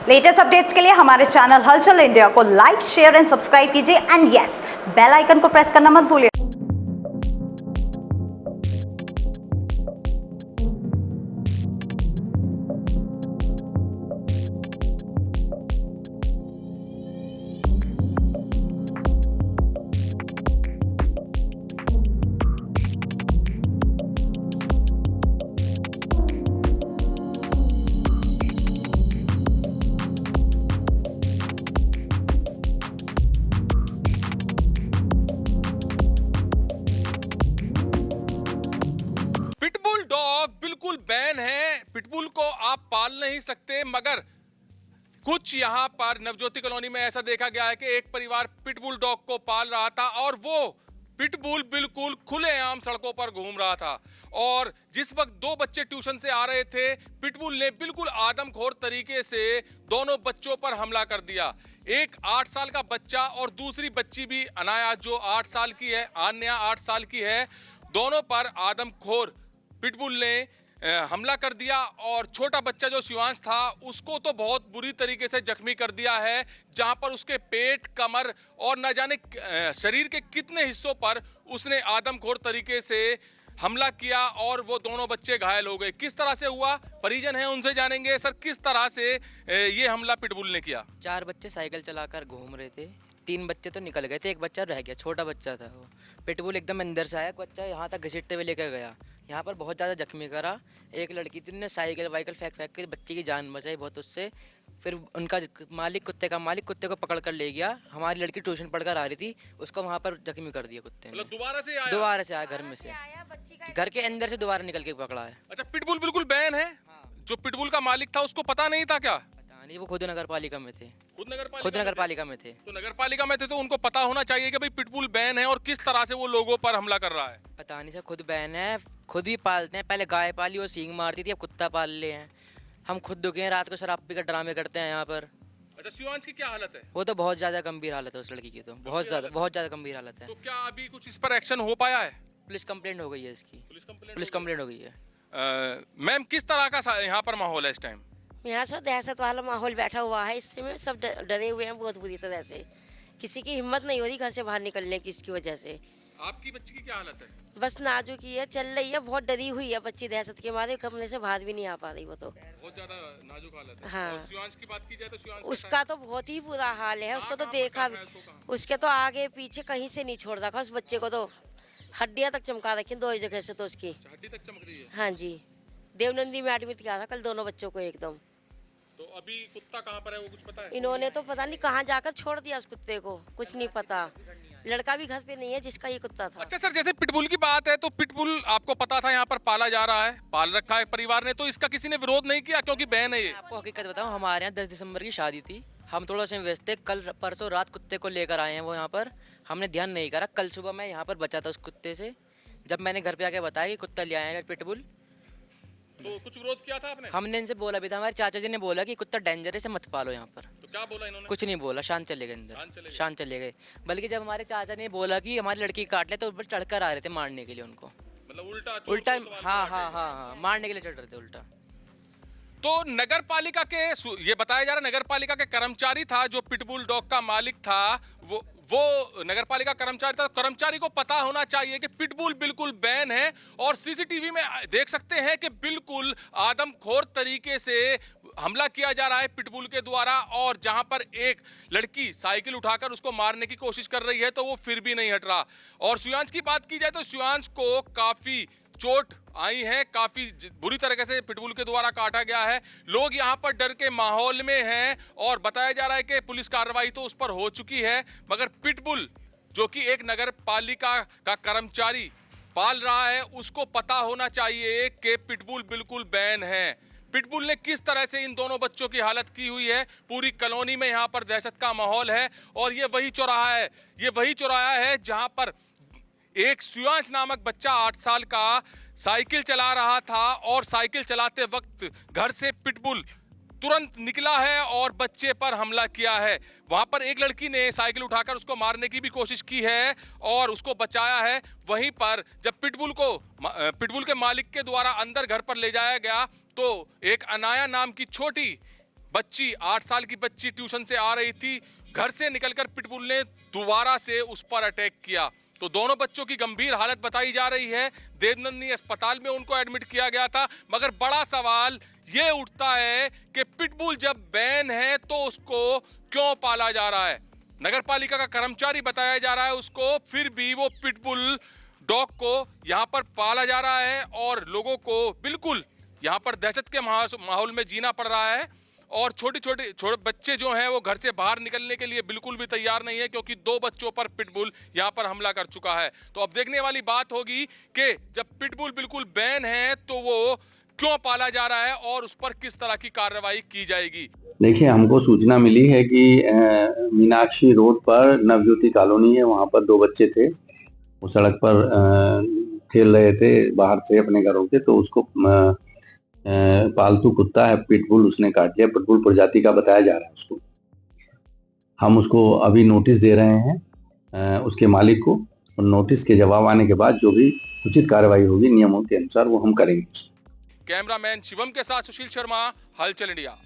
Latest updates के लिए हमारे चैनल हलचल इंडिया को लाइक, शेयर एंड सब्सक्राइब कीजिए एंड यस, बेल आइकन को प्रेस करना मत भूलिए। पिटबुल डॉग बिल्कुल बैन है। पिटबुल को आप पाल नहीं सकते, मगर कुछ यहाँ पर नवज्योति कॉलोनी में ऐसा देखा गया है कि एक परिवार पिटबुल डॉग को पाल रहा था और वो पिटबुल बिल्कुल खुलेआम सड़कों पर घूम रहा था। और जिस वक्त दो बच्चे ट्यूशन से आ रहे थे, पिटबुल ने बिल्कुल आदमखोर तरीके से दोनों बच्चों पर हमला कर दिया। एक 8 साल का बच्चा और दूसरी बच्ची भी अनाया जो 8 साल की है, आन्या 8 साल की है, दोनों पर आदमखोर पिटबुल ने हमला कर दिया। और छोटा बच्चा जो शिवांश था उसको तो बहुत बुरी तरीके से जख्मी कर दिया है, जहां पर उसके पेट, कमर और न जाने शरीर के कितने हिस्सों पर उसने आदमखोर तरीके से हमला किया और वो दोनों बच्चे घायल हो गए। किस तरह से हुआ, परिजन हैं उनसे जानेंगे। सर, किस तरह से ये हमला पिटबुल ने किया? 4 बच्चे साइकिल चलाकर घूम रहे थे, 3 बच्चे तो निकल गए थे, एक बच्चा रह गया, छोटा बच्चा था वो। पिटबुल एकदम अंदर से आया, बच्चा यहाँ तक घसीटते हुए लेकर गया, यहाँ पर बहुत ज़्यादा जख्मी करा। एक लड़की थी, उन्होंने साइकिल वाइकिल फेंक फेंक के बच्चे की जान बचाई बहुत उससे। फिर उनका मालिक, कुत्ते का मालिक, कुत्ते को पकड़ कर ले गया। हमारी लड़की ट्यूशन पढ़कर आ रही थी, उसको वहाँ पर जख्मी कर दिया कुत्ते ने। मतलब दोबारा से आया? दोबारा से आया, घर में से, घर के अंदर से दोबारा निकल के पकड़ा है। अच्छा, पिटबुल बिल्कुल बैन है। जो पिटबुल का मालिक था उसको पता नहीं था क्या? पता नहीं, वो खुद नगर पालिका में थे। खुद नगर पालिका में थे। तो नगर पालिका में थे तो उनको पता होना चाहिए कि भाई पिटबुल बैन है और किस तरह से वो लोगों पर हमला कर रहा है। पता नहीं सर, खुद बैन है, खुद ही पालते हैं। पहले गाय पाली, वो सींग मारती थी, अब कुत्ता पाल ले हैं। हम खुद दुखे हैं, रात को शराब पीकर ड्रामे करते हैं यहाँ पर। अच्छा, शिवांश की क्या हालत है? वो तो बहुत ज़्यादा गंभीर हालत है उस लड़की की, तो बहुत ज़्यादा गंभीर हालत है। तो क्या अभी कुछ इस पर एक्शन हो पाया है? पुलिस कंप्लेंट हो गई है इसकी। पुलिस कंप्लेंट हो गई है। मैम, किस तरह का यहाँ पर माहौल है इस टाइम? यहाँ सब दहशत वाला माहौल बैठा हुआ है, इससे में सब डरे हुए हैं बहुत बुरी तरह से। किसी की हिम्मत नहीं हो रही घर से बाहर निकलने की इसकी वजह से। आपकी बच्ची की क्या हालत है? बस नाजुक ही है, चल रही है, बहुत डरी हुई है बच्ची दहशत के मारे, कमरे से बाहर भी नहीं आ पा रही वो तो। बहुत ज्यादा नाजुक हालत है। हाँ। और शिवांश की बात की जाए तो शिवांश उसका तो बहुत ही बुरा हाल है, उसको तो देखा भी, उसके तो आगे पीछे कहीं से नहीं छोड़ रखा उस बच्चे को, तो हड्डियाँ तक चमका रखी दो जगह से तो उसकी। हड्डी तक चमक रही है? हाँ जी, देवनंदी में एडमिट किया था कल दोनों बच्चों को एकदम। तो अभी कुत्ता कहाँ पर है वो कुछ पता है? इन्होंने तो पता नहीं कहाँ जाकर छोड़ दिया उस कुत्ते को, कुछ नहीं पता। लड़का भी घर पे नहीं है जिसका ये कुत्ता था। अच्छा सर, जैसे पिटबुल की बात है तो पिटबुल आपको पता था यहाँ पर पाला जा रहा है, पाल रखा है परिवार ने, तो इसका किसी ने विरोध नहीं किया क्योंकि बैन है ये? आपको हकीकत बताऊँ, हमारे यहाँ 10 दिसंबर की शादी थी, हम थोड़ा सा व्यस्त थे। कल परसों रात कुत्ते को लेकर आए हैं वो यहाँ पर, हमने ध्यान नहीं करा। कल सुबह मैं यहाँ पर बचा था उस कुत्ते से, जब मैंने घर पे आके बताया कि कुत्ता ले आए हैं पिटबुल, तो कुछ विरोध किया था आपने? हमने इनसे बोला भी था, हमारे चाचा जी ने बोला कि कुत्ता डेंजर है, इसे मत पालो यहाँ पर। तो क्या बोला इन्होंने? कुछ नहीं बोला, शांत चले गए अंदर, शांत चले गए। बल्कि जब हमारे चाचा ने बोला कि हमारी लड़की काट ले, तो ऊपर चढ़कर आ रहे थे मारने के लिए उनको। मतलब उल्टा? हाँ, मारने के लिए चढ़ रहे थे उल्टा। तो नगर पालिका के, ये बताया जा रहा है नगर पालिका के कर्मचारी था जो पिटबुल डॉग का मालिक था, वो नगर पालिका कर्मचारी था। कर्मचारी को पता होना चाहिए कि पिटबुल बिल्कुल बैन है और सीसीटीवी में देख सकते हैं कि बिल्कुल आदमखोर तरीके से हमला किया जा रहा है पिटबुल के द्वारा। और जहां पर एक लड़की साइकिल उठाकर उसको मारने की कोशिश कर रही है तो वो फिर भी नहीं हट रहा। और शिवांश की बात की जाए तो शिवांश को काफी चोट आई है, काफी बुरी तरीके से पिटबुल के द्वारा काटा गया है। लोग यहाँ पर डर के माहौल में हैं और बताया जा रहा है कि पुलिस कार्रवाई तो उस पर हो चुकी है, मगर पिटबुल जो कि एक नगर पालिका का कर्मचारी पाल रहा है, उसको पता होना चाहिए कि पिटबुल बिल्कुल बैन है। पिटबुल ने किस तरह से इन दोनों बच्चों की हालत की हुई है, पूरी कॉलोनी में यहाँ पर दहशत का माहौल है। और ये वही चौराहा है जहां पर एक शिवांश नामक बच्चा 8 साल का साइकिल चला रहा था और साइकिल चलाते वक्त घर से पिटबुल तुरंत निकला है और बच्चे पर हमला किया है। वहां पर एक लड़की ने साइकिल उठाकर उसको मारने की भी कोशिश की है और उसको बचाया है। वहीं पर जब पिटबुल के मालिक के द्वारा अंदर घर पर ले जाया गया तो एक अनाया नाम की छोटी बच्ची 8 साल की बच्ची ट्यूशन से आ रही थी, घर से निकलकर पिटबुल ने दोबारा से उस पर अटैक किया। तो दोनों बच्चों की गंभीर हालत बताई जा रही है। देवनंदिनी अस्पताल में उनको एडमिट किया गया था। मगर बड़ा सवाल ये उठता है कि पिटबुल जब बैन है तो उसको क्यों पाला जा रहा है। नगर पालिका का कर्मचारी बताया जा रहा है उसको, फिर भी वो पिटबुल डॉग को यहाँ पर पाला जा रहा है और लोगों को बिल्कुल यहाँ पर दहशत के माहौल में जीना पड़ रहा है। और छोटे बच्चे जो हैं वो घर से बाहर निकलने के लिए बिल्कुल भी तैयार नहीं है, क्योंकि 2 बच्चों पर पिटबुल यहाँ पर हमला कर चुका है। तो अब देखने वाली बात होगी कि जब पिटबुल बिल्कुल बैन है तो वो क्यों पाला जा रहा है और उस पर किस तरह की कार्रवाई की जाएगी। देखिए, हमको सूचना मिली है कि मीनाक्षी रोड पर नवज्योति कॉलोनी है, वहाँ पर 2 बच्चे थे। वो सड़क पर खेल रहे थे, बाहर थे अपने घरों के, तो उसको पालतू कुत्ता है पिटबुल, उसने काट लिया। पिटबुल प्रजाति का बताया जा रहा है उसको। हम उसको अभी नोटिस दे रहे हैं उसके मालिक को, और नोटिस के जवाब आने के बाद जो भी उचित कार्रवाई होगी नियमों के अनुसार वो हम करेंगे। कैमरामैन शिवम के साथ सुशील शर्मा, हलचल इंडिया।